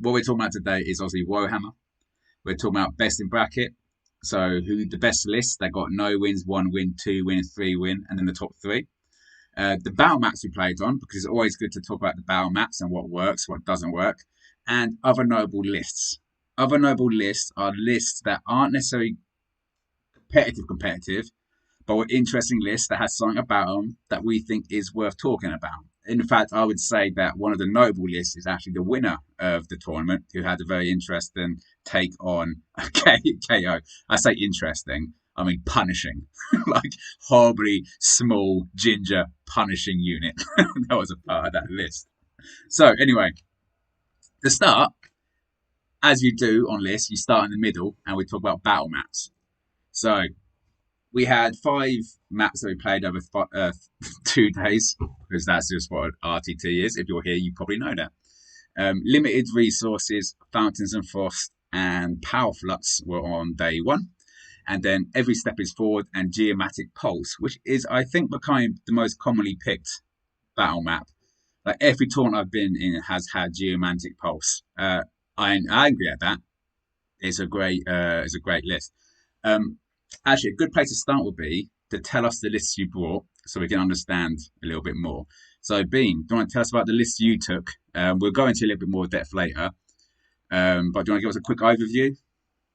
what we're talking about today is obviously Woehammer. We're talking about best in bracket. So who the best list? They got no wins, 1 win, 2 wins, 3 win, and then the top three. The battle maps we played on, because it's always good to talk about the battle maps and what works, what doesn't work, and other noble lists. Other noble lists are lists that aren't necessarily competitive, but were interesting lists that has something about them that we think is worth talking about. In fact, I would say that one of the noble lists is actually the winner of the tournament, who had a very interesting take on KO. I say interesting, I mean punishing, like horribly small ginger punishing unit. That was a part of that list. So anyway, to start, as you do on lists, you start in the middle, and we talk about battle maps. So we had 5 maps that we played over 2 days, because that's just what RTT is. If you're here, you probably know that. Limited resources, Fountains and Frost, and Power Flux were on day 1. And then Every Step is Forward and Geomatic Pulse, which is, I think, becoming the most commonly picked battle map. Like every tournament I've been in has had Geomantic Pulse. I agree at that. It's a great list. Actually, a good place to start would be to tell us the lists you brought, so we can understand a little bit more. So, Bean, do you want to tell us about the list you took? We'll go into a little bit more depth later. But do you want to give us a quick overview?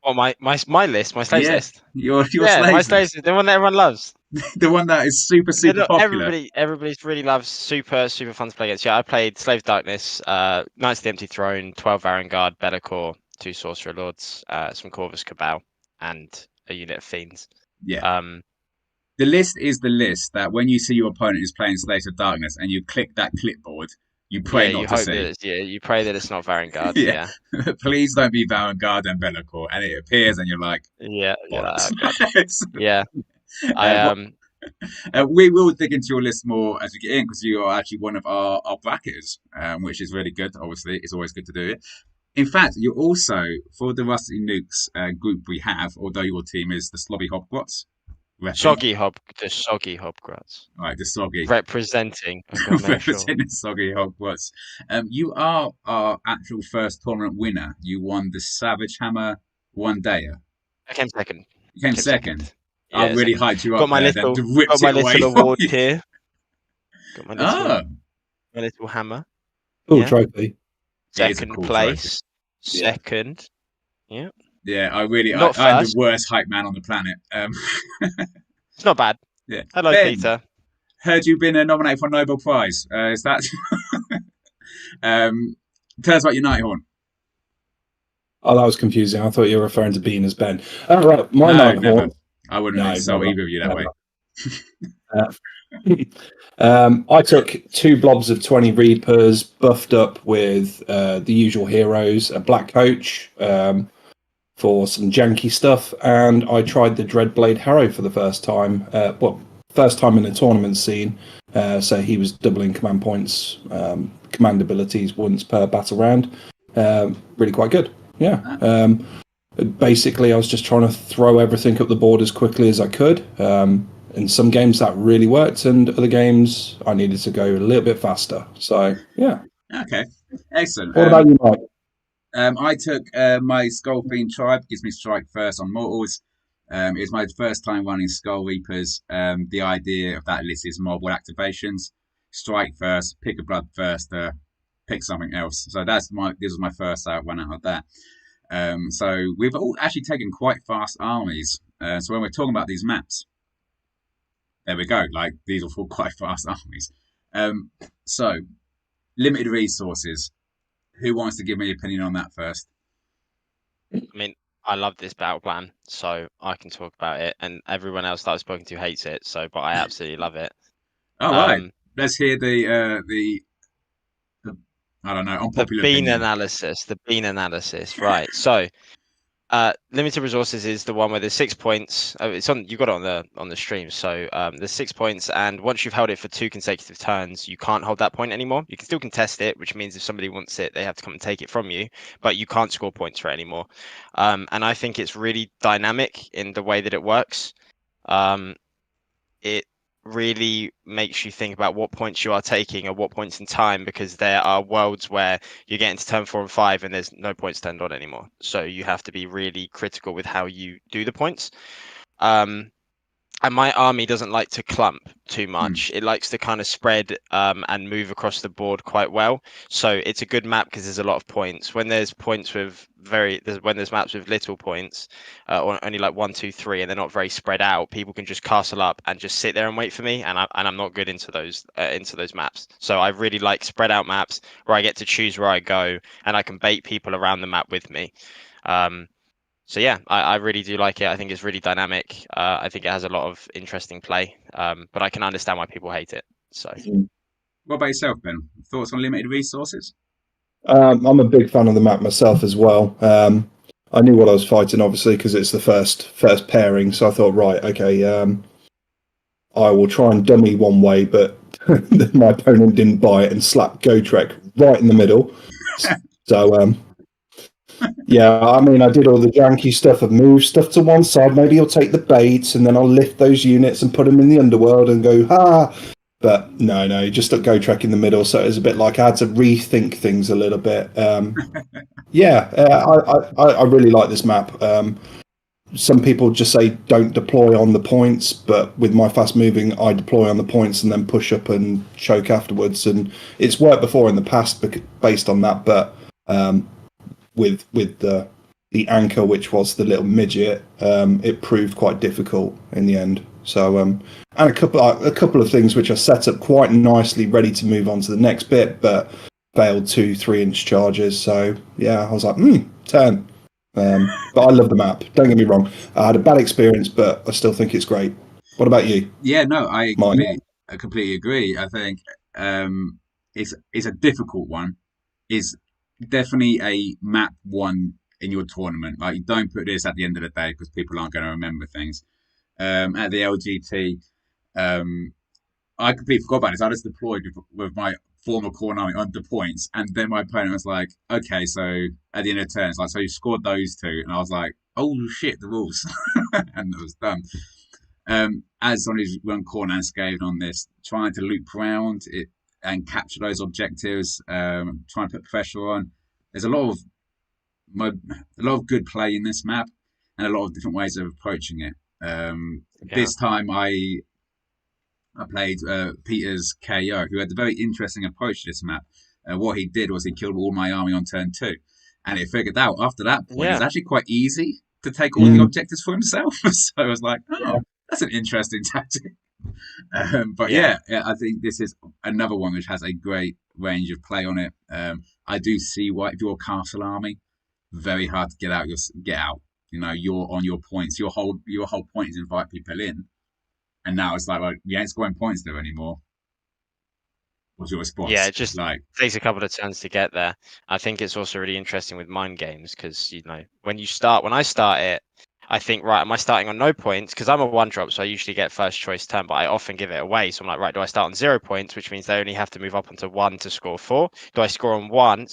Oh, my list, my slaves list. Your my slaves list, the one that everyone loves. The one that is super popular. Everybody's really loves, super fun to play against. Yeah, I played Slave Darkness, Knights of the Empty Throne, 12 Varangard, Be'lakor, 2 Sorcerer Lords, some Corvus Cabal, and a unit of Fiends. Yeah. The list is the list that when you see your opponent is playing Slaves of Darkness and you click that clipboard, you pray not to see. You pray that it's not Varangard. Yeah. Please don't be Varangard and Be'lakor. And it appears and you're like, yeah. We will dig into your list more as we get in, because you are actually one of our bracketers, which is really good. Obviously, it's always good to do it. In fact, you're also, for the Rusty Nukes group we have, although your team is the Slobby Hobgrots. The Soggy Hobgrots. Right, the Soggy. Representing the Soggy Hobgrots. You are our actual first tournament winner. You won the Savage Hammer 1-dayer. I came second. You came second. Yeah, I really hyped you up. Got my little award here. Got my little hammer. Cool trophy. Second place. Second. Yeah. Yeah, I'm the worst hype man on the planet. It's not bad. Yeah. Hello, Ben, Peter. Heard you've been nominated for a Nobel Prize. Is that? Tell us about your Nighthorn. Oh, that was confusing. I thought you were referring to Bean as Ben. Right, my Nighthorn. I wouldn't insult either of you that way. I took 2 blobs of 20 Reapers, buffed up with the usual heroes, a Black Coach for some janky stuff, and I tried the Dreadblade Harrow for the first time. First time in the tournament scene, so he was doubling command points, command abilities once per battle round. Really quite good. Yeah. Basically, I was just trying to throw everything up the board as quickly as I could. In some games that really worked, and other games I needed to go a little bit faster. So, yeah. Okay, excellent. What about you, Mike? I took my Skull Fiend Tribe, gives me strike first on mortals. It's my first time running Skull Reapers. The idea of that list is mobile activations. Strike first, pick a bloodthirster, pick something else. So this was my first one out of that. So we've all actually taken quite fast armies. So when we're talking about these maps, there we go. Like, these are all quite fast armies. So limited resources. Who wants to give me an opinion on that first? I mean, I love this battle plan, so I can talk about it. And everyone else that I've spoken to hates it, but I absolutely love it. All right. Let's hear the I don't know, unpopular Bean opinion. analysis. The Bean analysis. Right. So limited resources is the one where there's 6 points. It's on. You got it on the stream. So there's 6 points, and once you've held it for 2 consecutive turns, you can't hold that point anymore. You can still contest it, which means if somebody wants it, they have to come and take it from you, but you can't score points for it anymore. And I think it's really dynamic in the way that it works. It really makes you think about what points you are taking at what points in time, because there are worlds where you're getting to turn 4 and 5 and there's no points turned on anymore. So you have to be really critical with how you do the points. And my army doesn't like to clump too much. It likes to kind of spread and move across the board quite well. So it's a good map because there's a lot of points. When there's points with when there's maps with little points, or only like 1, 2, 3, and they're not very spread out, people can just castle up and just sit there and wait for me. And I'm not good into those maps. So I really like spread out maps where I get to choose where I go and I can bait people around the map with me. So yeah, I really do like it. I think it's really dynamic. I think it has a lot of interesting play, but I can understand why people hate it. So, what about yourself, Ben? Thoughts on limited resources? I'm a big fan of the map myself as well. I knew what I was fighting, obviously, because it's the first pairing. So I thought, right, okay, I will try and dummy one way, but my opponent didn't buy it and slapped Gotrek right in the middle. So. Yeah, I mean, I did all the janky stuff of move stuff to one side. Maybe I'll take the baits and then I'll lift those units and put them in the underworld and go, ha! But no, just let Gotrek in the middle. So it was a bit like I had to rethink things a little bit. Yeah, I really like this map. Some people just say don't deploy on the points, but with my fast moving, I deploy on the points and then push up and choke afterwards. And it's worked before in the past based on that, but with the anchor, which was the little midget, it proved quite difficult in the end. So and a couple of things which are set up quite nicely, ready to move on to the next bit, but failed 2-3 inch charges. So yeah, I was like, 10. But I love the map. Don't get me wrong. I had a bad experience, but I still think it's great. What about you? Yeah, no, I completely agree. I think it's a difficult one. It's definitely a map one in your tournament. Like, you don't put this at the end of the day because people aren't going to remember things. At the LGT, I completely forgot about this. I just deployed with my former corner army on the points, and then my opponent was like, "Okay, so at the end of the turn, it's like, so you scored those two," and I was like, "Oh shit, the rules," and it was done. As someone who's run corner and scaved on this, trying to loop around it and capture those objectives, trying to put pressure on. There's a lot of good play in this map, and a lot of different ways of approaching it. This time I played Peter's KO, who had a very interesting approach to this map. What he did was he killed all my army on turn 2, and it figured out after that point it's actually quite easy to take all the objectives for himself. So I was like, that's an interesting tactic. But yeah, I think this is another one which has a great range of play on it. I do see why, if you're a castle army, very hard to get out. You know, you're on your points. Your whole point is invite people in, and now it's like, well, we ain't scoring points there anymore. What's your response? Yeah, it just takes a couple of turns to get there. I think it's also really interesting with mind games because, you know, when I start it, I think, right, am I starting on no points? Because I'm a 1-drop, so I usually get first choice turn, but I often give it away. So I'm like, right, do I start on 0 points, which means they only have to move up onto 1 to score 4? Do I stand on 1,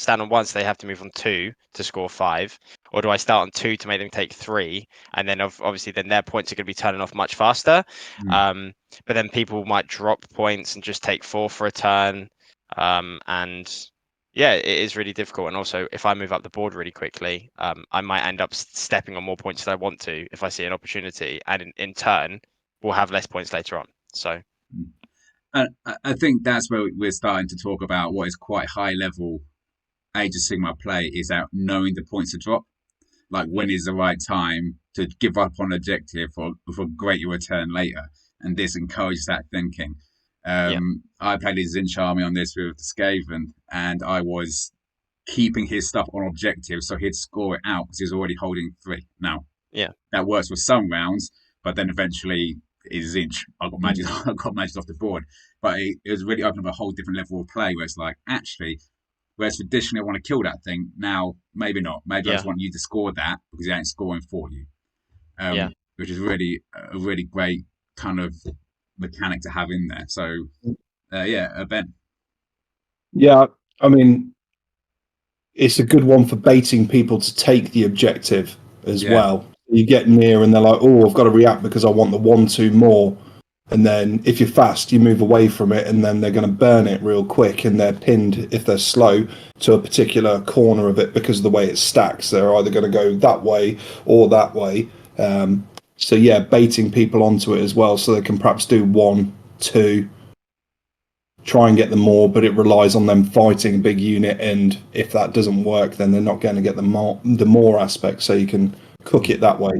so they have to move on 2 to score 5? Or do I start on 2 to make them take 3? And then obviously then their points are going to be turning off much faster. But then people might drop points and just take 4 for a turn. And yeah, it is really difficult. And also, if I move up the board really quickly, I might end up stepping on more points than I want to if I see an opportunity, and in turn, we'll have less points later on. So, I think that's where we're starting to talk about what is quite high level Age of Sigmar play, is out knowing the points to drop. Like, when is the right time to give up on objective for greater return later, and this encourages that thinking. I played his Zinch army on this with Skaven, and I was keeping his stuff on objective so he'd score it out because he was already holding 3. Now, that works for some rounds, but then eventually his Zinch, I got magic off the board. But it was really opening up a whole different level of play where it's like, actually, whereas traditionally I want to kill that thing, now maybe not. Maybe I just want you to score that because he ain't scoring for you. Which is really a really great kind of mechanic to have in there. So Ben. Yeah, I mean, it's a good one for baiting people to take the objective as well. You get near and they're like, oh, I've got to react because I want the 1-2 more. And then if you're fast, you move away from it, and then they're going to burn it real quick, and they're pinned, if they're slow, to a particular corner of it because of the way it stacks. They're either going to go that way or that way. So yeah, baiting people onto it as well, so they can perhaps do 1, 2, try and get them more, but it relies on them fighting a big unit, and if that doesn't work, then they're not going to get the more aspect, so you can cook it that way.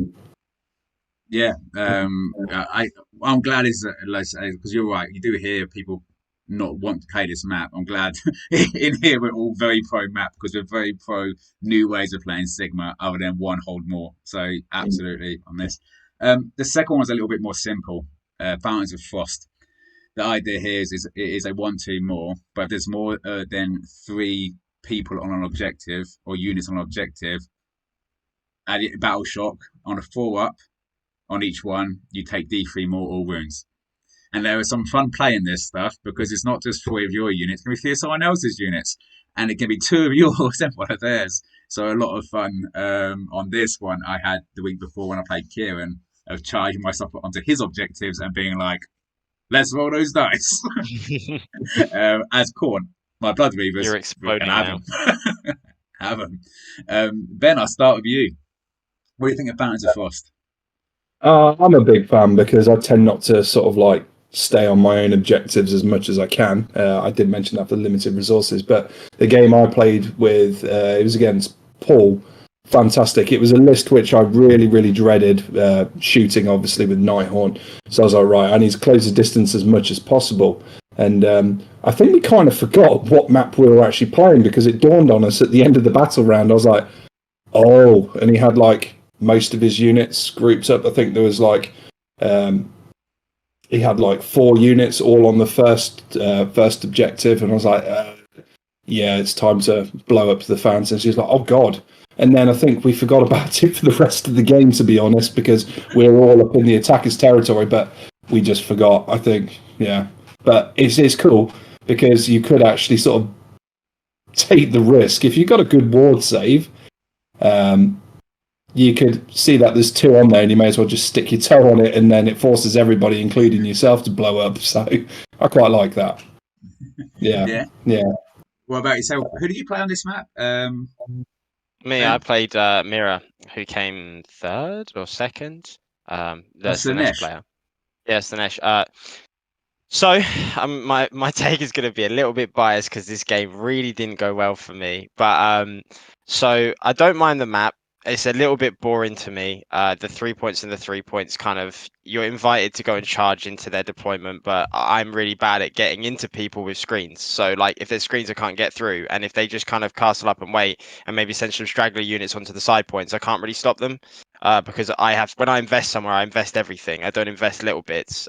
Yeah, I'm glad it's because you're right. You do hear people not want to play this map. I'm glad in here we're all very pro map because we're very pro new ways of playing Sigma other than one hold more. So absolutely on this. The second one's a little bit more simple. Fountains of Frost. The idea here is it is a 1-2 more, but if there's more than 3 people on an objective or units on an objective, add it battle shock on a 4-up. On each one, you take D3 mortal wounds. And there is some fun playing this stuff because it's not just 3 of your units, it can be 3 of someone else's units. And it can be 2 of yours and 1 of theirs. So a lot of fun on this one I had the week before when I played Kieran of charging myself onto his objectives and being like, let's roll those dice. As Corn, my Blood Reavers. You're exploding now. Have them. Ben, I'll start with you. What do you think of Fountains of Frost? I'm a big fan because I tend not to sort of like stay on my own objectives as much as I can. I did mention that for limited resources, but the game I played with, it was against Paul. Fantastic. It was a list which I really, really dreaded shooting, obviously, with Nighthaunt. So I was like, right, I need to close the distance as much as possible. And I think we kind of forgot what map we were actually playing because it dawned on us at the end of the battle round. I was like, oh, and he had like most of his units grouped up. I think there was like he had like 4 units all on the first objective, and I was like, yeah, it's time to blow up the fans. And she's like, oh god. And then I think we forgot about it for the rest of the game, to be honest, because we were all up in the attacker's territory, but we just forgot, I think. Yeah, but it's cool because you could actually sort of take the risk if you got a good ward save. You could see that there's 2 on there, and you may as well just stick your toe on it, and then it forces everybody, including yourself, to blow up. So I quite like that. Yeah. What about yourself? Who did you play on this map? Me, I played Mira, who came 3rd or 2nd. The Slanesh player. Yeah, Slanesh. So my take is going to be a little bit biased because this game really didn't go well for me. But so I don't mind the map. It's a little bit boring to me. The 3 points and the 3 points kind of, you're invited to go and charge into their deployment, but I'm really bad at getting into people with screens. So like if there's screens I can't get through, and if they just kind of castle up and wait and maybe send some straggler units onto the side points, I can't really stop them. Because when I invest somewhere, I invest everything. I don't invest little bits.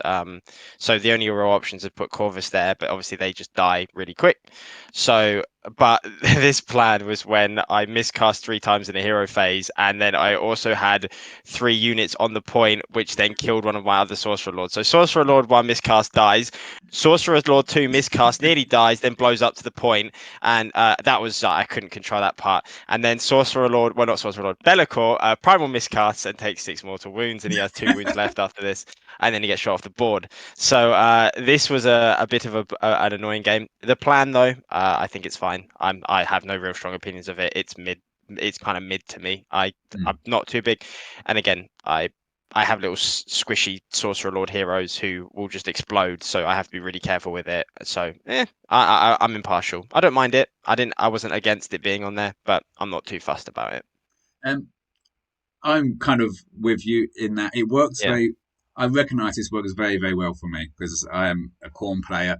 So the only real options are put Corvus there, but obviously they just die really quick. So, but this plan was when I miscast 3 times in a hero phase, and then I also had 3 units on the point, which then killed one of my other Sorcerer Lords. So Sorcerer Lord 1 miscast dies, Sorcerer Lord 2 miscast nearly dies, then blows up to the point, and that was I couldn't control that part. And then Sorcerer Lord, well not Sorcerer Lord, Be'lakor, primal miscasts and takes 6 mortal wounds, and he has 2 wounds left after this, and then he gets shot off the board. So this was a bit of an annoying game. The plan though, I think it's fine. I have no real strong opinions of it. It's mid. It's kind of mid to me. I'm not too big, and again, I have little squishy Sorcerer Lord heroes who will just explode, so I have to be really careful with it. So I'm impartial. I don't mind it. I wasn't against it being on there, but I'm not too fussed about it. I'm kind of with you in that it works I recognise this works very, very well for me because I am a Khorne player.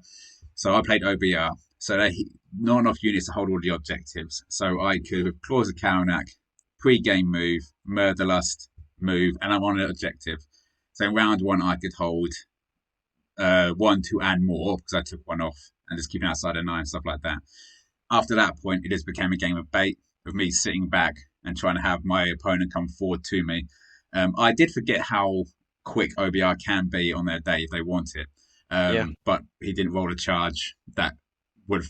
So I played OBR. So not enough units to hold all the objectives. So I could have Claws of Karanak, pre-game move, Murderlust move, and I'm on an objective. So in round 1 I could hold 1, 2 and more because I took 1 off and just keeping outside a 9, stuff like that. After that point, it just became a game of bait of me sitting back and trying to have my opponent come forward to me. I did forget how quick OBR can be on their day if they want it. But he didn't roll a charge that would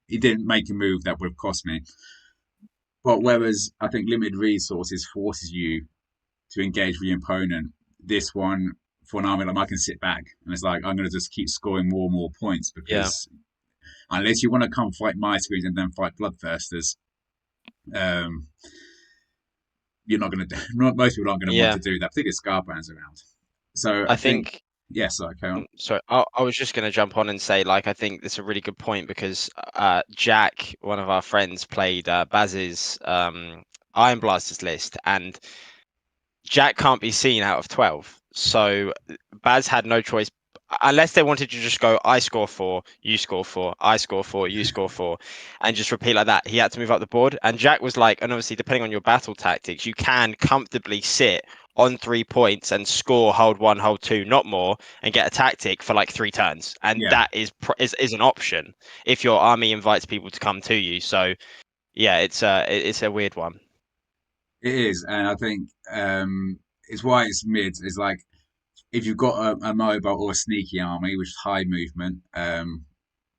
he didn't make a move that would have cost me. But whereas I think limited resources forces you to engage with your opponent, this one for an army, like I can sit back and it's like I'm going to just keep scoring more and more points Yeah. because unless you want to come fight my screens and then fight bloodthirsters, um, you're not going to do. Most people aren't going to want Yeah. to do that, particularly Scarbrands around. So I I think think yes, okay. sorry, I was just going to jump on and say, like, I think that's a really good point because Jack, one of our friends, played Baz's Iron Blasters list, and Jack can't be seen out of 12. So Baz had no choice unless they wanted to just go, I score 4, you score 4, I score 4, you score 4, and just repeat like that. He had to move up the board. And Jack was like, and obviously, depending on your battle tactics, you can comfortably sit on 3 points and score hold 1, hold 2, not more, and get a tactic for like 3 turns. And Yeah. that is an option if your army invites people to come to you. So yeah, it's a weird one. It is, and I think it's why it's mid. Is like if you've got a mobile or a sneaky army, which is high movement,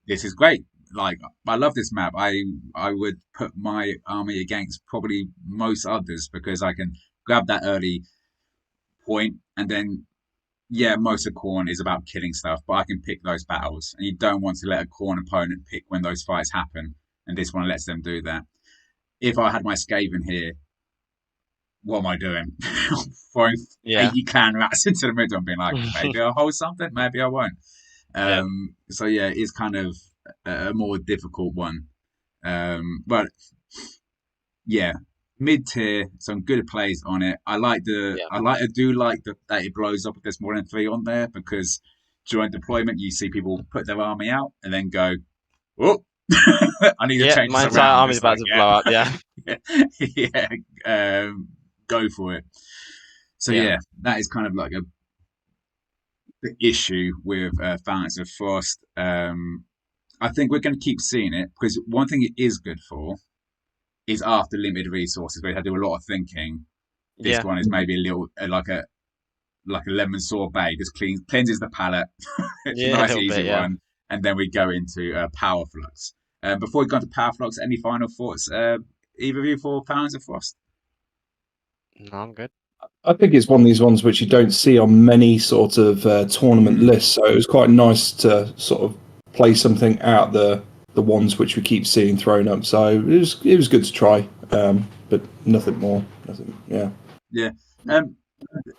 this is great. Like I love this map. I would put my army against probably most others because I can grab that early point, and then yeah, most of Khorne is about killing stuff, but I can pick those battles, and you don't want to let a Khorne opponent pick when those fights happen, and this one lets them do that. If I had my Skaven here, what am I doing? Throwing Yeah. 80 clan rats into the middle and being like, maybe I'll hold something, maybe I won't. Yeah. So yeah, it's kind of a more difficult one. But yeah, mid tier, some good plays on it. Yeah. I do like that it blows up if there's more than 3 on there because during deployment you see people put their army out and then go, oh, I need to Yeah, change my this entire around. army's It's about like, to yeah, blow up. Yeah. yeah, go for it. So Yeah. yeah, that is kind of like the issue with Fountains of Frost. I think we're going to keep seeing it because one thing it is good for is after limited resources, where you have to do a lot of thinking. This Yeah. one is maybe a little like a lemon sorbet, just cleanses the palate. It's a Yeah, a nice little easy bit. Yeah. one, and then we go into Power Flux. Before we go into Power Flux, any final thoughts? Either of you for Fountains of Frost? No, I'm good. I think it's one of these ones which you don't see on many sort of tournament lists. So it was quite nice to sort of play something out the ones which we keep seeing thrown up. So it was good to try, but nothing more. Nothing. Yeah. Yeah.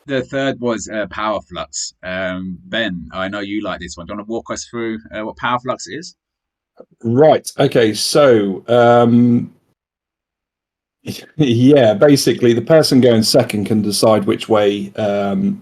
The third was Power Flux. Ben, I know you like this one. Do you want to walk us through what Power Flux is? Right. Okay. So yeah, basically the person going second can decide which way the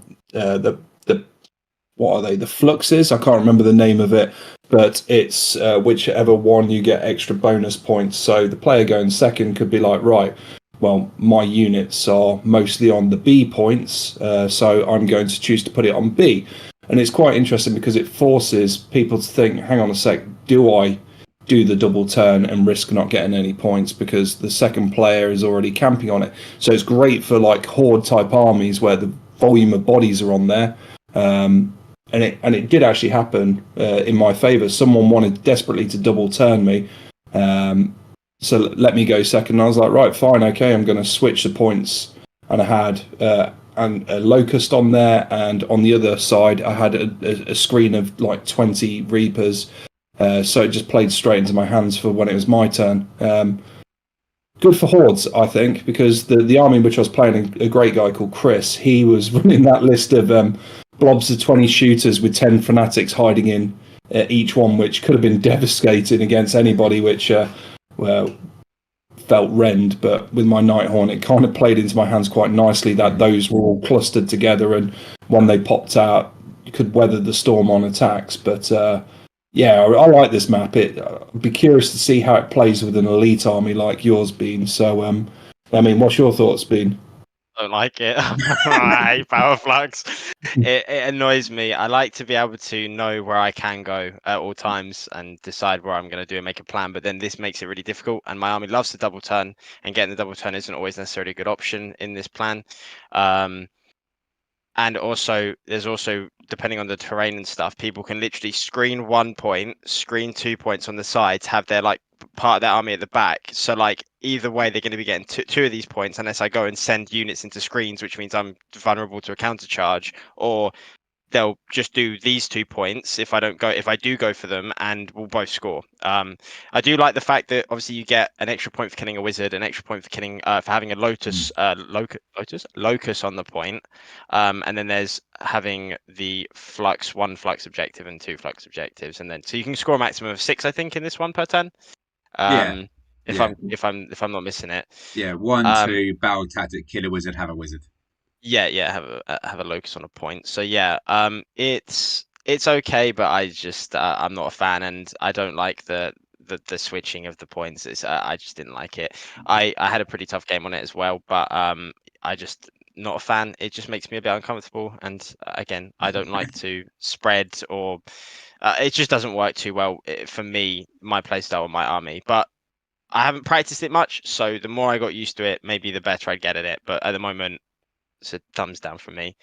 what are they? The fluxes. I can't remember the name of it, but it's whichever one you get extra bonus points. So the player going second could be like, right, well, my units are mostly on the B points, so I'm going to choose to put it on B. And it's quite interesting because it forces people to think, hang on a sec, do I do the double turn and risk not getting any points because the second player is already camping on it? So it's great for like horde type armies where the volume of bodies are on there. And it did actually happen in my favour. Someone wanted desperately to double turn me, so let me go second. And I was like, right, fine, okay, I'm going to switch the points. And I had a locust on there, and on the other side, I had a screen of like 20 reapers. So it just played straight into my hands for when it was my turn. Good for hordes, I think, because the army in which I was playing, a great guy called Chris, he was running that list of blobs of 20 shooters with 10 fanatics hiding in each one, which could have been devastating against anybody, which felt rend. But with my Nighthorn, it kind of played into my hands quite nicely that those were all clustered together, and when they popped out, you could weather the storm on attacks. But yeah, I like this map. I'd be curious to see how it plays with an elite army like yours, Bean. So, I mean, what's your thoughts, Bean? Don't like it. I hate Power Flux. It annoys me. I like to be able to know where I can go at all times and decide where I'm going to do and make a plan. But then this makes it really difficult. And my army loves to double turn, and getting the double turn isn't always necessarily a good option in this plan. And also, there's also, depending on the terrain and stuff, people can literally screen 1 point, screen 2 points on the sides, have their like part of their army at the back. So like either way, they're going to be getting two of these points unless I go and send units into screens, which means I'm vulnerable to a counter charge, or they'll just do these 2 points if I do go for them, and we'll both score. I do like the fact that obviously you get an extra point for killing a wizard, an extra point for killing for having a locus on the point, and then there's having the one flux objective and 2 flux objectives, and then so you can score a maximum of 6, I think, in this one per turn. Yeah. If Yeah. I'm not missing it. Yeah, 1, 2, battle tactic, kill a wizard, have a wizard. Yeah, have a locus on a point. So yeah, it's okay, but I'm not a fan, and I don't like the switching of the points. I just didn't like it. I had a pretty tough game on it as well, but I just not a fan. It just makes me a bit uncomfortable, and again, I don't like to spread, or it just doesn't work too well for me, my playstyle and my army. But I haven't practiced it much, so the more I got used to it, maybe the better I'd get at it. But at the moment, it's a thumbs down from me.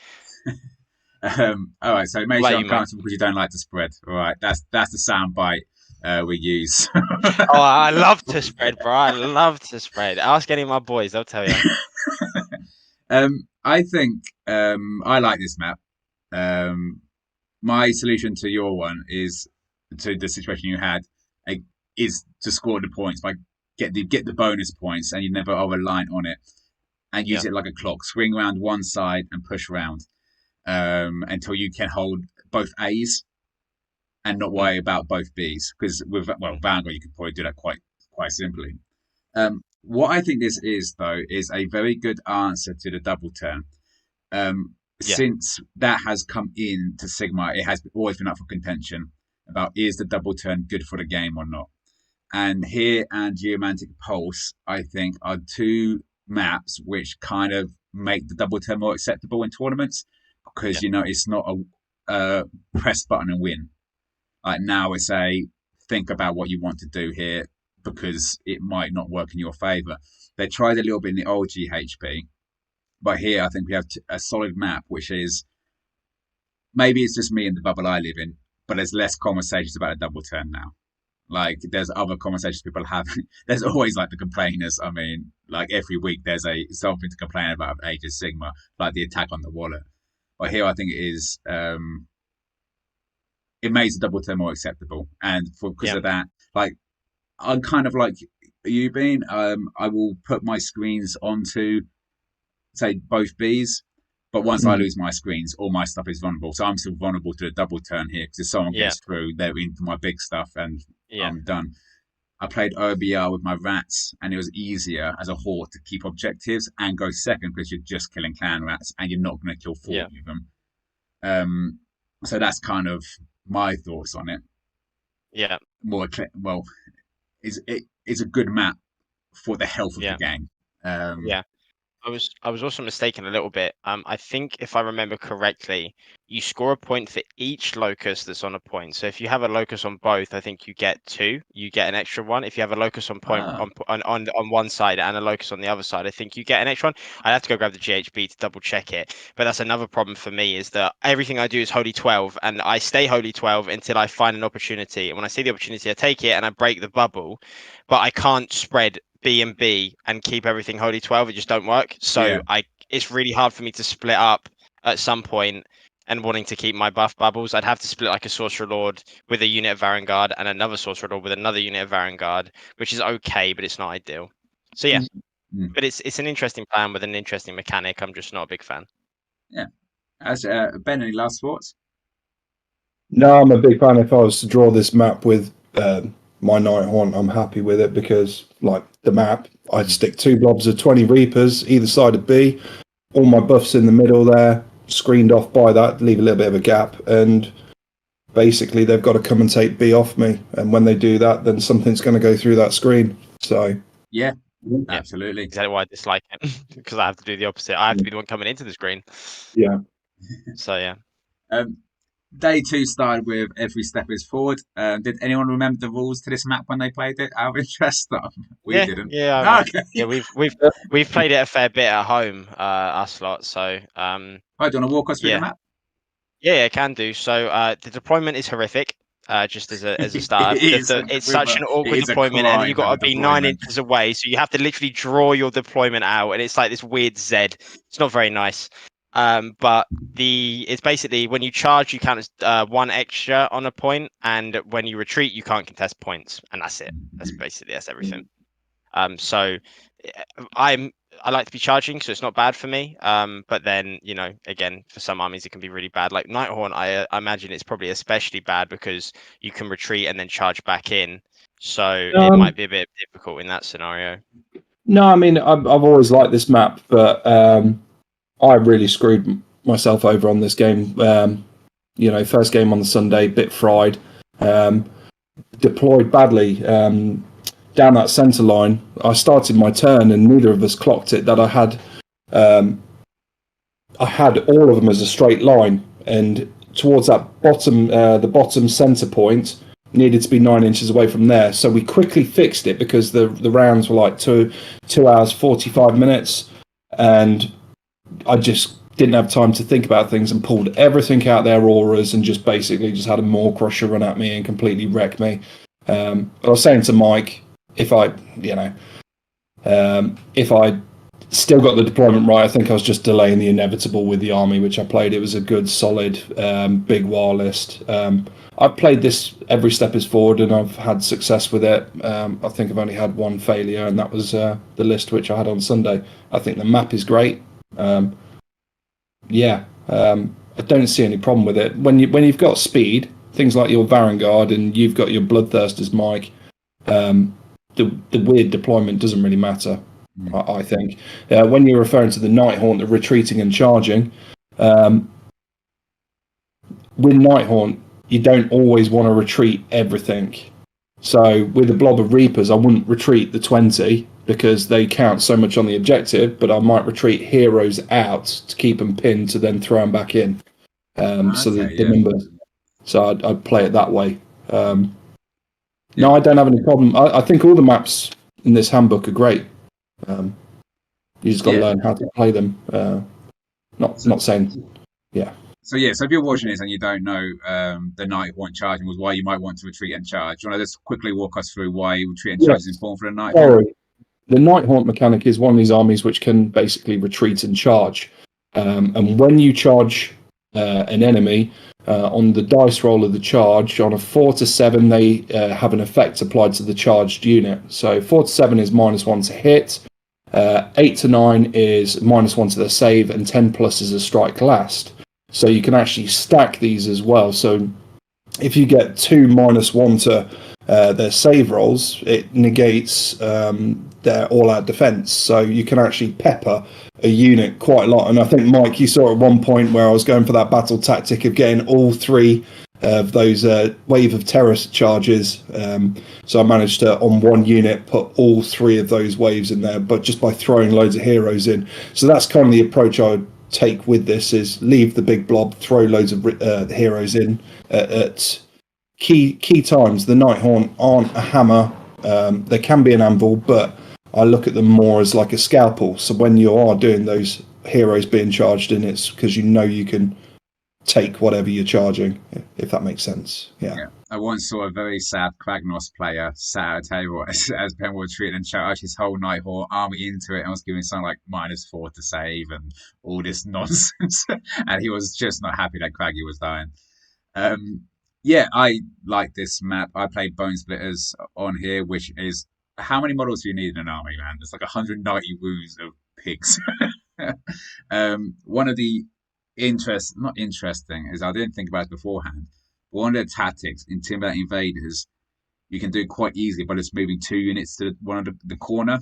All right, so it makes you uncomfortable because you don't like to spread. All right, that's the sound bite we use. Oh, I love to spread, bro. I love to spread. Ask any of my boys; they'll tell you. I think I like this map. My solution to your one is to the situation you had is to score the points by get the bonus points, and you never are reliant on it, and use it like a clock. Swing around one side and push around until you can hold both A's and not worry about both B's. Because with Vanguard you can probably do that quite simply. What I think this is though is a very good answer to the double turn. Since that has come in to Sigma, it has always been up for contention about is the double turn good for the game or not. And here and Geomantic Pulse, I think, are 2 maps which kind of make the double turn more acceptable in tournaments because it's not a press button and win. Like now it's a think about what you want to do here because it might not work in your favor. They tried a little bit in the old GHB, but here I think we have a solid map which is maybe it's just me and the bubble I live in, but there's less conversations about a double turn now. Like there's other conversations people have. There's always like the complainers. I mean, like every week there's something to complain about Age of Sigma, like the attack on the wallet. But here I think it is it makes the double turn more acceptable, and because of that, like I'm kind of like you being. I will put my screens onto say both B's, but once I lose my screens, all my stuff is vulnerable. So I'm still vulnerable to the double turn here because if someone gets through, they're into my big stuff and I'm done. I played OBR with my rats, and it was easier as a horde to keep objectives and go second because you're just killing clan rats and you're not going to kill 40 of them. So that's kind of my thoughts on it. Yeah. It's a good map for the health of the game. I was also mistaken a little bit. I think if I remember correctly, you score a point for each locus that's on a point. So if you have a locus on both, I think you get 2. You get an extra 1. If you have a locus on point on one side and a locus on the other side, I think you get an extra 1. I'd have to go grab the GHB to double check it. But that's another problem for me is that everything I do is Holy 12, and I stay Holy 12 until I find an opportunity. And when I see the opportunity, I take it and I break the bubble. But I can't spread B and keep everything Holy 12. It just don't work. So it's really hard for me to split up at some point and wanting to keep my buff bubbles. I'd have to split like a Sorcerer Lord with a unit of Varangard and another Sorcerer Lord with another unit of Varangard, which is okay, but it's not ideal. So but it's an interesting plan with an interesting mechanic. I'm just not a big fan. Yeah. As Ben, any last thoughts? No, I'm a big fan. If I was to draw this map with my Nighthaunt, I'm happy with it because, like the map, I'd stick 2 blobs of 20 Reapers either side of B, all my buffs in the middle there, screened off by that, leave a little bit of a gap, and basically they've got to come and take B off me. And when they do that, then something's going to go through that screen. So yeah, absolutely. Exactly why I dislike it because I have to do the opposite. I have to be the one coming into the screen. Yeah. So yeah. Day 2 started with every step is forward. Did anyone remember the rules to this map when they played it? Out of interest, we didn't. Yeah, okay. Yeah, we've played it a fair bit at home, us lot. So, right, do you want to walk us through the map? Yeah, can do. So, the deployment is horrific. Just as a start, it's such an awkward deployment, and you've got to be 9 inches away, so you have to literally draw your deployment out, and it's like this weird Z. It's not very nice. But it's basically when you charge, you count as 1 extra on a point, and when you retreat, you can't contest points, and that's it. That's everything. So I like to be charging, so it's not bad for me. But then again, for some armies it can be really bad. Like Nighthorn, I imagine it's probably especially bad because you can retreat and then charge back in. So it might be a bit difficult in that scenario. No, I mean I've always liked this map, but I really screwed myself over on this game. First game on the Sunday, bit fried. Deployed badly down that centre line. I started my turn, and neither of us clocked it. That I had all of them as a straight line, and towards that the bottom centre point needed to be 9 inches away from there. So we quickly fixed it because the rounds were like 2 hours 45 minutes, and I just didn't have time to think about things and pulled everything out their auras and just basically just had a Maw Crusher run at me and completely wreck me. But I was saying to Mike, if I still got the deployment right, I think I was just delaying the inevitable with the army which I played. It was a good, solid, big war list. I've played this every step is forward, and I've had success with it. I think I've only had one failure, and that was the list which I had on Sunday. I think the map is great. I don't see any problem with it. When you've got speed, things like your Varangard, and you've got your Bloodthirsters, Mike, the weird deployment doesn't really matter. I think when you're referring to the Nighthaunt, the retreating and charging, with Nighthaunt, you don't always want to retreat everything. So with a blob of Reapers, I wouldn't retreat the 20 because they count so much on the objective, but I might retreat heroes out to keep them pinned to then throw them back in. So the numbers. So I'd play it that way. No, I don't have any problem. I think all the maps in this handbook are great. You just got to learn how to play them. Not saying, yeah. So if you're watching this and you don't know the Nighthaunt charging was why you might want to retreat and charge, do you want to just quickly walk us through why retreat and charge is important for the Nighthaunt? Sorry. The Nighthaunt mechanic is one of these armies which can basically retreat and charge. And when you charge an enemy, on the dice roll of the charge, on a 4 to 7, they have an effect applied to the charged unit. So 4 to 7 is -1 to hit, 8 to 9 is -1 to the save, and 10 plus is a strike last. So you can actually stack these as well. So if you get 2 -1 to their save rolls, it negates their all-out defense. So you can actually pepper a unit quite a lot. And I think, Mike, you saw at one point where I was going for that battle tactic of getting all 3 of those wave of terror charges. So I managed to, on one unit, put all 3 of those waves in there, but just by throwing loads of heroes in. So that's kind of the approach I would take with this, is leave the big blob, throw loads of heroes in at key times. The Nighthaunt aren't a hammer. They can be an anvil, but I look at them more as like a scalpel. So when you are doing those heroes being charged in, it's because you can take whatever you're charging, if that makes sense. Yeah. I once saw a very sad Kragnos player sat at a table as Ben was retreating and charged his whole Nighthaunt army into it and was giving something like -4 to save and all this nonsense. And he was just not happy that Craggy was dying. I like this map. I played Bone Splitters on here, which is, how many models do you need in an army, man? It's like 190 wounds of pigs. One of the not interesting, is I didn't think about it beforehand. One of the tactics, intimidate invaders, you can do quite easily by just moving 2 units to one of the corner,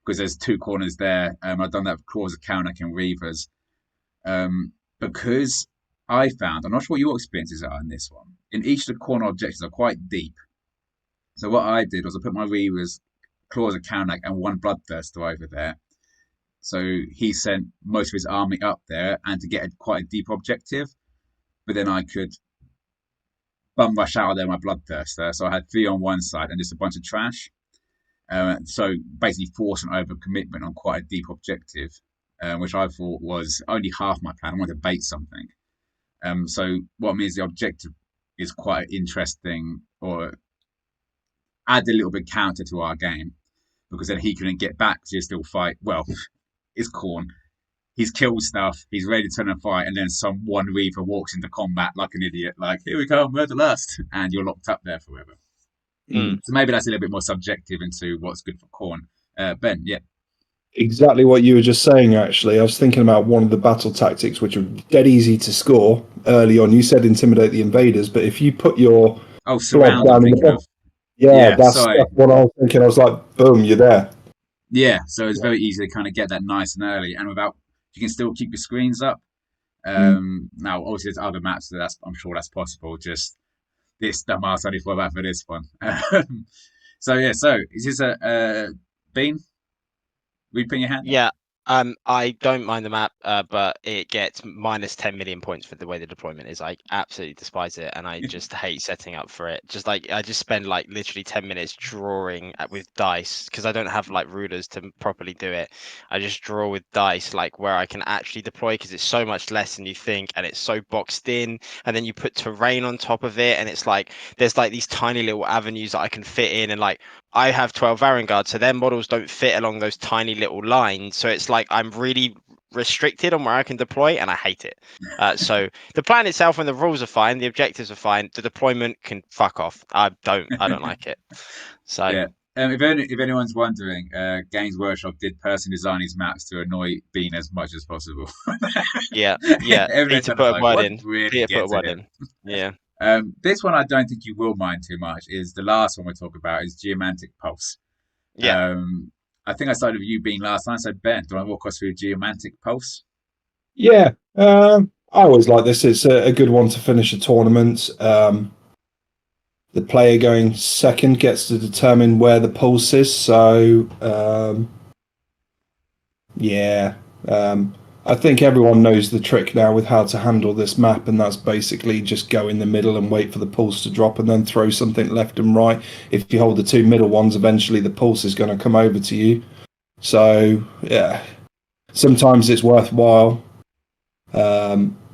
because there's 2 corners there. I've done that with Claws of Kalnak and Reavers. Because I found, I'm not sure what your experiences are in this one, in each of the corner objectives are quite deep. So what I did was I put my Reavers, Claws of Kalnak, and 1 Bloodthirster over there. So he sent most of his army up there, and to get quite a deep objective. But then I could bum rush out of there my Bloodthirster. So I had 3 on one side and just a bunch of trash. So basically force an overcommitment on quite a deep objective, which I thought was only half my plan. I wanted to bait something. So what means the objective is quite interesting, or add a little bit counter to our game, because then he couldn't get back because he'd still fight. Well, it's Khorne. he's killed stuff, he's ready to turn a fight, and then some one Reaper walks into combat like an idiot, like, here we come, we're the last, and you're locked up there forever. So maybe that's a little bit more subjective into what's good for Khorne. Ben, yeah. Exactly what you were just saying, actually. I was thinking about one of the battle tactics, which are dead easy to score early on. You said intimidate the invaders, but if you put your blob Surround, I'm down in the thinking bottom, of. yeah, Yeah, that's sorry. what I was thinking. I was like, boom, you're there. Yeah, so it's very easy to kind of get that nice and early, and without, you can still keep your screens up. Now, obviously, there's other maps that I'm sure that's possible. Just this dumbass only thought about for this one. So is this a Bean? We put your hand up? Yeah. I don't mind the map, but it gets minus 10 million points for the way the deployment is. I absolutely despise it, and I just hate setting up for it. Just like I just spend like literally 10 minutes drawing with dice because I don't have like rulers to properly do it. I just draw with dice, like where I can actually deploy because it's so much less than you think, and it's so boxed in. And then you put terrain on top of it, and it's like there's like these tiny little avenues that I can fit in, and like I have 12 Varangard, so their models don't fit along those tiny little lines. So it's like I'm really restricted on where I can deploy, and I hate it. So the plan itself and the rules are fine, the objectives are fine. The deployment can fuck off. I don't like it. So Yeah. If anyone's wondering, Games Workshop did personally design these maps to annoy Bean as much as possible. yeah. Everyone's Peter kind of put a like, word what in. really Peter put a gets at word him? in. Yeah. This one I don't think you will mind too much. Is the last one we talk about is Geomantic Pulse. Yeah. I think I started with you being last time. So Ben, do you want to walk us through Geomantic Pulse? Yeah, I always like this. It's a good one to finish a tournament. The player going second gets to determine where the pulse is. So, yeah, I think everyone knows the trick now with how to handle this map, and that's basically just go in the middle and wait for the pulse to drop and then throw something left and right. If you hold the two middle ones, eventually the pulse is going to come over to you. So, yeah, sometimes it's worthwhile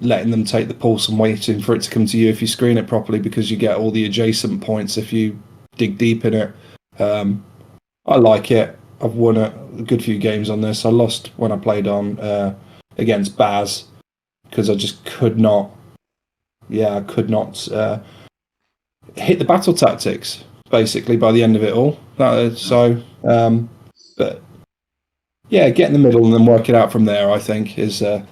letting them take the pulse and waiting for it to come to you if you screen it properly, because you get all the adjacent points if you dig deep in it. I like it. I've won a good few games on this. I lost when I played on against Baz because I just could not. Yeah, I could not hit the battle tactics basically by the end of it all. But yeah, get in the middle and then work it out from there, I think, is the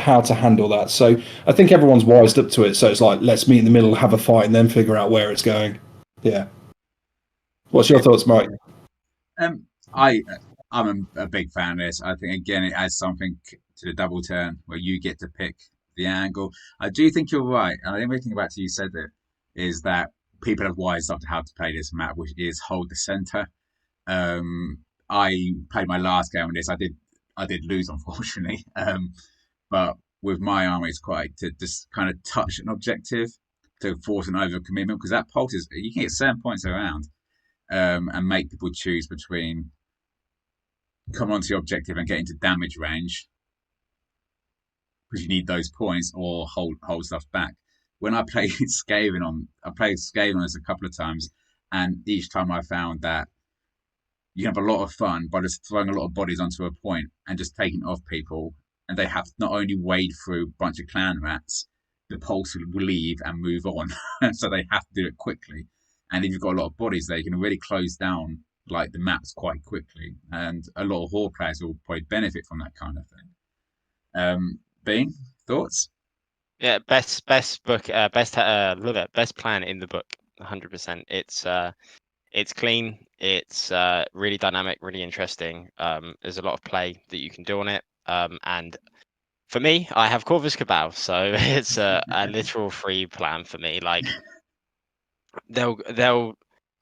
how to handle that. So I think everyone's wised up to it. So it's like, let's meet in the middle, have a fight, and then figure out where it's going. Yeah. What's your thoughts, Mike? I I'm a big fan of this. I think again it adds something to the double turn where you get to pick the angle. I do think you're right, and I think everything about you said there is that people have wised up to how to play this map, which is hold the center. Um, I played my last game on this. I did lose unfortunately, but with my army, it's quite to just kind of touch an objective to force an overcommitment because that pulse is you can get 7 points around and make people choose between come onto your objective and get into damage range because you need those points or hold stuff back. When I played I played Skaven on this a couple of times, and each time I found that you can have a lot of fun by just throwing a lot of bodies onto a point and just taking off people, and they have to not only wade through a bunch of clan rats, the pulse will leave and move on, so they have to do it quickly. And if you've got a lot of bodies there, you can really close down like the maps quite quickly, and a lot of horde players will probably benefit from that kind of thing. Bean, thoughts? Yeah, best book, love it. Best plan in the book, 100%. It's clean. It's really dynamic, really interesting. There's a lot of play that you can do on it. And for me, I have Corvus Cabal, so it's a literal free plan for me. Like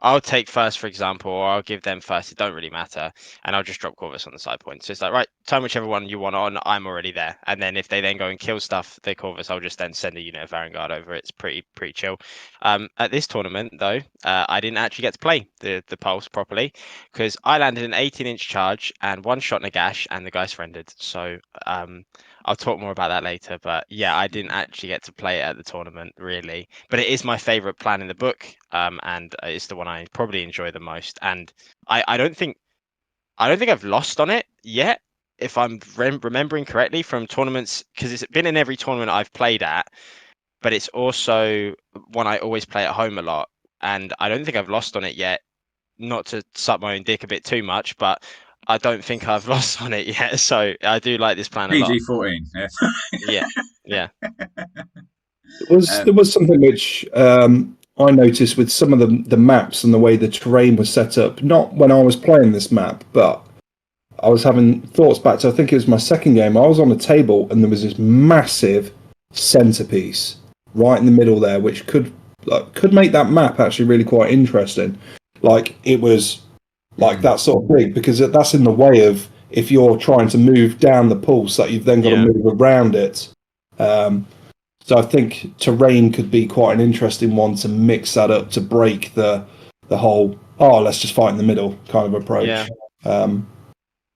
I'll take first, for example, or I'll give them first. It don't really matter, and I'll just drop Corvus on the side points. So it's like, right, turn whichever one you want on. I'm already there, and then if they then go and kill stuff, their Corvus, I'll just then send a unit of Vanguard over. It's pretty chill. At this tournament, though, I didn't actually get to play the pulse properly because I landed an 18-inch charge and one shot Nagash, and the guy surrendered. So I'll talk more about that later. But yeah, I didn't actually get to play it at the tournament, really. But it is my favorite plan in the book, and it's the one I probably enjoy the most. And I don't think I've lost on it yet. if I'm remembering correctly from tournaments, because it's been in every tournament I've played at, but it's also one I always play at home a lot, and I don't think I've lost on it yet. Not to suck my own dick a bit too much, but I don't think I've lost on it yet. So I do like this plan a lot. PG-14. Yeah. Yeah, yeah, There was something which I noticed with some of the maps and the way the terrain was set up. Not when I was playing this map, but I was having thoughts back to, I think it was my second game. I was on a table and there was this massive centerpiece right in the middle there, which could make that map actually really quite interesting. Like it was like that sort of big, because that's in the way of if you're trying to move down the pulse, that you've then got to move around it. So I think terrain could be quite an interesting one to mix that up to break the whole let's just fight in the middle kind of approach. Yeah.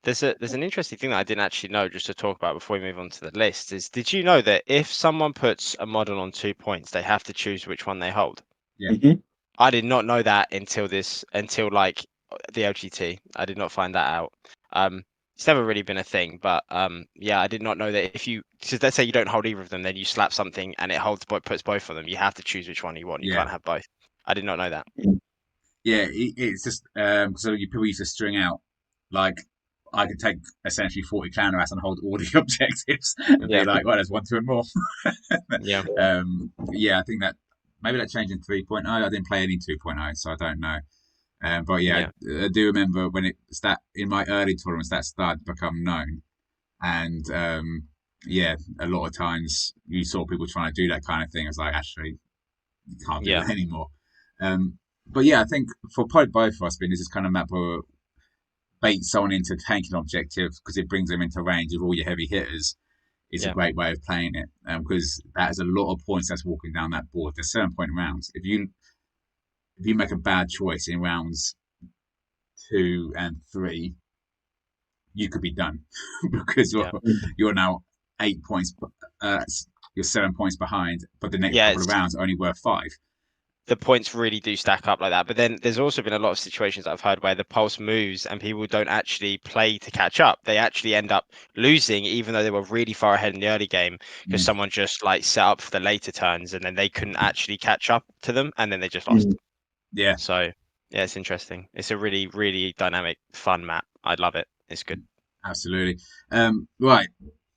There's an interesting thing that I didn't actually know, just to talk about before we move on to the list, is did you know that if someone puts a model on 2 points, they have to choose which one they hold? Yeah. Mm-hmm. I did not know that until like the LGT. I did not find that out. It's never really been a thing, but yeah, I did not know that if you, because let's say you don't hold either of them, then you slap something and it puts both of them. You have to choose which one you want. You can't have both. I did not know that. Yeah, it's just so people used to string out, like I could take essentially 40 clan rats and hold all the objectives and be like, well, there's 1, 2, and more. Yeah. Yeah, I think that maybe that changed in 3.0. I didn't play any 2.0, so I don't know. But yeah, I do remember when in my early tournaments that started to become known, and yeah, a lot of times you saw people trying to do that kind of thing. I was like, actually, you can't do that anymore. But yeah, I think for probably both of us, being this is kind of map where bait someone into taking an objective because it brings them into range of all your heavy hitters is a great way of playing it, because that is a lot of points that's walking down that board. There's 7-point rounds. If you make a bad choice in rounds 2 and 3, you could be done because you're now 8 points. You're 7 points behind, but the next couple of rounds are only worth 5. The points really do stack up like that. But then there's also been a lot of situations I've heard where the pulse moves and people don't actually play to catch up. They actually end up losing, even though they were really far ahead in the early game, because someone just like set up for the later turns and then they couldn't actually catch up to them and then they just lost. Yeah. So yeah, it's interesting. It's a really, really dynamic, fun map. I love it. It's good. Absolutely. Right.